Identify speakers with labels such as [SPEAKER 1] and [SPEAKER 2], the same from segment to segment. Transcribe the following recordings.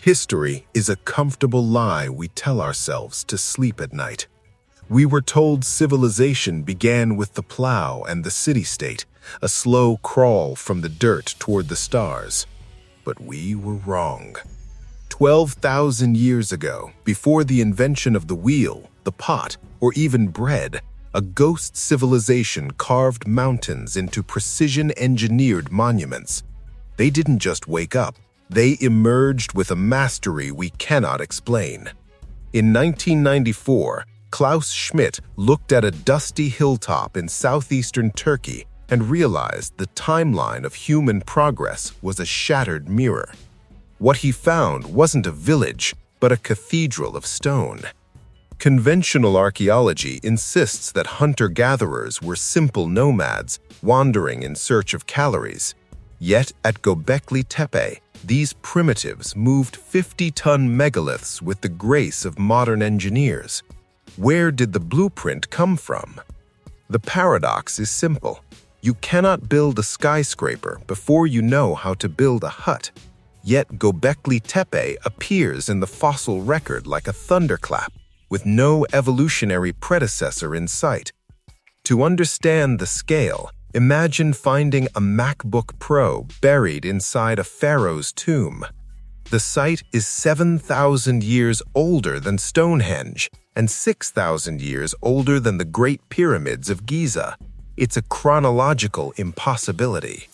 [SPEAKER 1] History is a comfortable lie we tell ourselves to sleep at night. We were told civilization began with the plow and the city-state, a slow crawl from the dirt toward the stars. But we were wrong. 12,000 years ago, before the invention of the wheel, the pot, or even bread, a ghost civilization carved mountains into precision-engineered monuments. They didn't just wake up. They emerged with a mastery we cannot explain. In 1994, Klaus Schmidt looked at a dusty hilltop in southeastern Turkey and realized the timeline of human progress was a shattered mirror. What he found wasn't a village, but a cathedral of stone. Conventional archaeology insists that hunter-gatherers were simple nomads wandering in search of calories. Yet at Göbekli Tepe, these primitives moved 50-ton megaliths with the grace of modern engineers. Where did the blueprint come from? The paradox is simple. You cannot build a skyscraper before you know how to build a hut. Yet Göbekli Tepe appears in the fossil record like a thunderclap, with no evolutionary predecessor in sight. To understand the scale, imagine finding a MacBook Pro buried inside a pharaoh's tomb. The site is 7,000 years older than Stonehenge and 6,000 years older than the Great Pyramids of Giza. It's a chronological impossibility.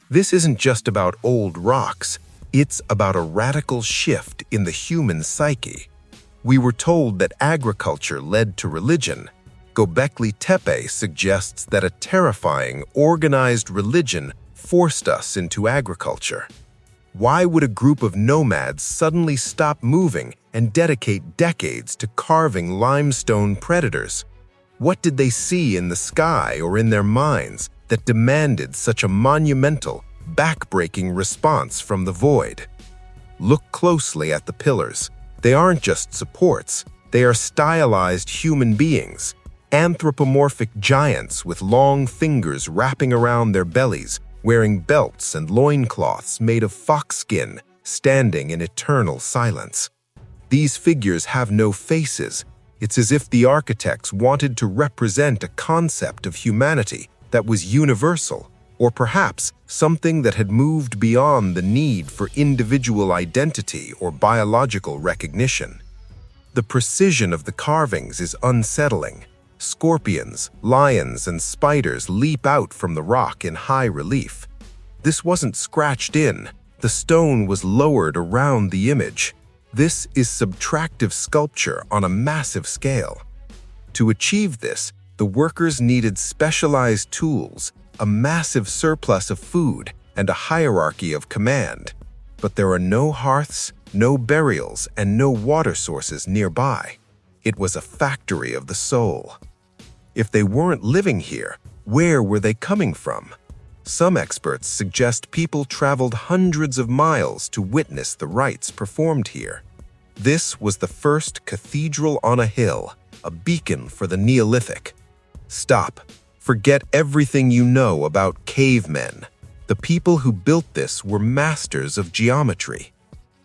[SPEAKER 1] This isn't just about old rocks. It's about a radical shift in the human psyche. We were told that agriculture led to religion. Göbekli Tepe suggests that a terrifying, organized religion forced us into agriculture. Why would a group of nomads suddenly stop moving and dedicate decades to carving limestone predators? What did they see in the sky or in their minds that demanded such a monumental, back-breaking response from the void? Look closely at the pillars. They aren't just supports. They are stylized human beings. Anthropomorphic giants with long fingers wrapping around their bellies, wearing belts and loincloths made of fox skin, standing in eternal silence. These figures have no faces. It's as if the architects wanted to represent a concept of humanity that was universal, or perhaps something that had moved beyond the need for individual identity or biological recognition. The precision of the carvings is unsettling. Scorpions, lions, and spiders leap out from the rock in high relief. This wasn't scratched in. The stone was lowered around the image. This is subtractive sculpture on a massive scale. To achieve this, the workers needed specialized tools, a massive surplus of food, and a hierarchy of command. But there are no hearths, no burials, and no water sources nearby. It was a factory of the soul. If they weren't living here, where were they coming from? Some experts suggest people traveled hundreds of miles to witness the rites performed here. This was the first cathedral on a hill, a beacon for the Neolithic. Stop. Forget everything you know about cavemen. The people who built this were masters of geometry.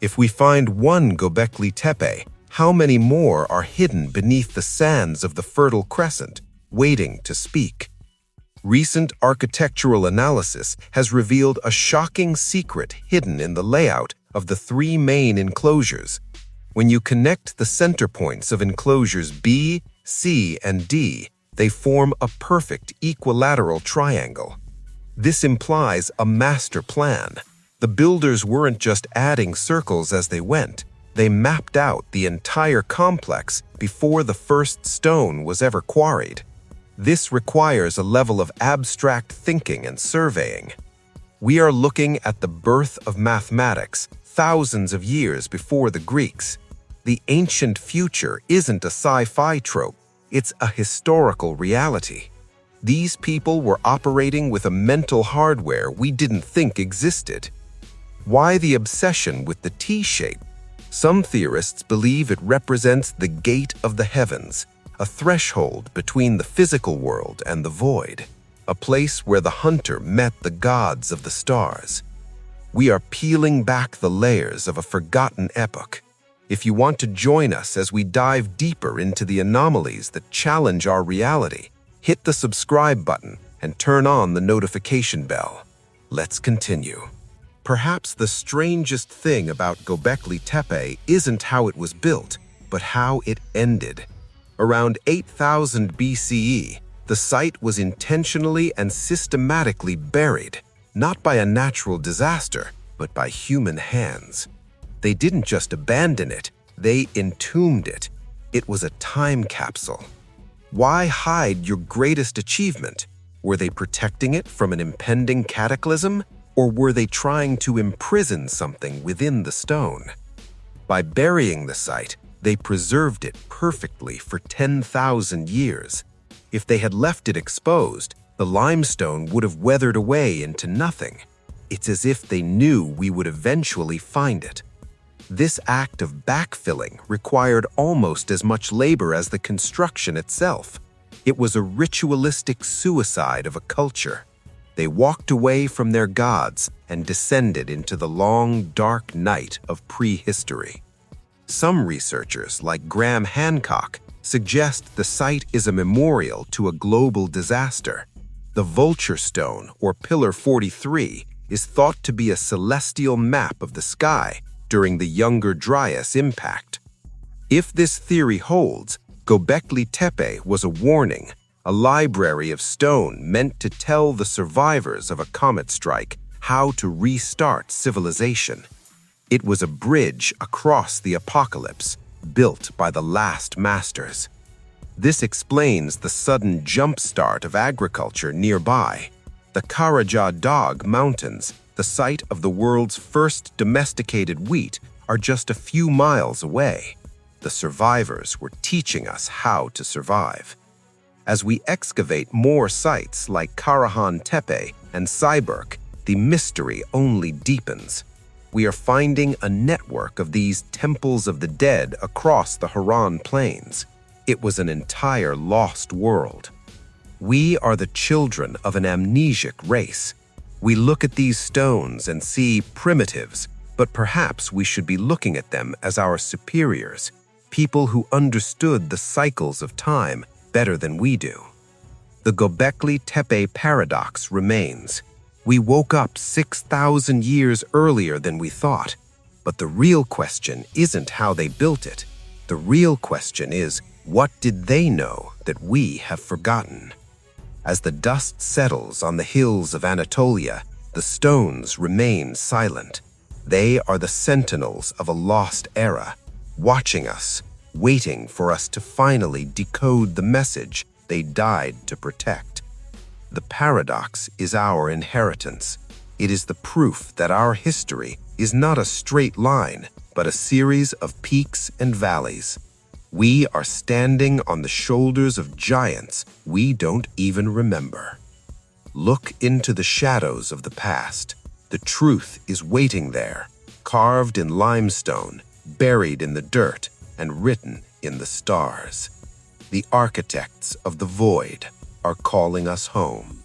[SPEAKER 1] If we find one Göbekli Tepe, how many more are hidden beneath the sands of the Fertile Crescent, waiting to speak? Recent architectural analysis has revealed a shocking secret hidden in the layout of the three main enclosures. When you connect the center points of enclosures B, C, and D, they form a perfect equilateral triangle. This implies a master plan. The builders weren't just adding circles as they went. They mapped out the entire complex before the first stone was ever quarried. This requires a level of abstract thinking and surveying. We are looking at the birth of mathematics thousands of years before the Greeks. The ancient future isn't a sci-fi trope, it's a historical reality. These people were operating with a mental hardware we didn't think existed. Why the obsession with the T-shape? Some theorists believe it represents the gate of the heavens, a threshold between the physical world and the void, a place where the hunter met the gods of the stars. We are peeling back the layers of a forgotten epoch. If you want to join us as we dive deeper into the anomalies that challenge our reality, hit the subscribe button and turn on the notification bell. Let's continue. Perhaps the strangest thing about Göbekli Tepe isn't how it was built, but how it ended. Around 8000 BCE, the site was intentionally and systematically buried, not by a natural disaster, but by human hands. They didn't just abandon it, they entombed it. It was a time capsule. Why hide your greatest achievement? Were they protecting it from an impending cataclysm, or were they trying to imprison something within the stone? By burying the site, they preserved it perfectly for 10,000 years. If they had left it exposed, the limestone would have weathered away into nothing. It's as if they knew we would eventually find it. This act of backfilling required almost as much labor as the construction itself. It was a ritualistic suicide of a culture. They walked away from their gods and descended into the long, dark night of prehistory. Some researchers, like Graham Hancock, suggest the site is a memorial to a global disaster. The Vulture Stone, or Pillar 43, is thought to be a celestial map of the sky during the Younger Dryas impact. If this theory holds, Göbekli Tepe was a warning, a library of stone meant to tell the survivors of a comet strike how to restart civilization. It was a bridge across the apocalypse, built by the last masters. This explains the sudden jump-start of agriculture nearby. The Karaca Dağ Mountains, the site of the world's first domesticated wheat, are just a few miles away. The survivors were teaching us how to survive. As we excavate more sites like Karahan Tepe and Cyberk, the mystery only deepens. We are finding a network of these temples of the dead across the Harran Plains. It was an entire lost world. We are the children of an amnesic race. We look at these stones and see primitives, but perhaps we should be looking at them as our superiors, people who understood the cycles of time better than we do. The Göbekli Tepe Paradox remains. We woke up 6,000 years earlier than we thought, but the real question isn't how they built it. The real question is, what did they know that we have forgotten? As the dust settles on the hills of Anatolia, the stones remain silent. They are the sentinels of a lost era, watching us, waiting for us to finally decode the message they died to protect. The paradox is our inheritance. It is the proof that our history is not a straight line, but a series of peaks and valleys. We are standing on the shoulders of giants we don't even remember. Look into the shadows of the past. The truth is waiting there, carved in limestone, buried in the dirt, and written in the stars. The architects of the void are calling us home.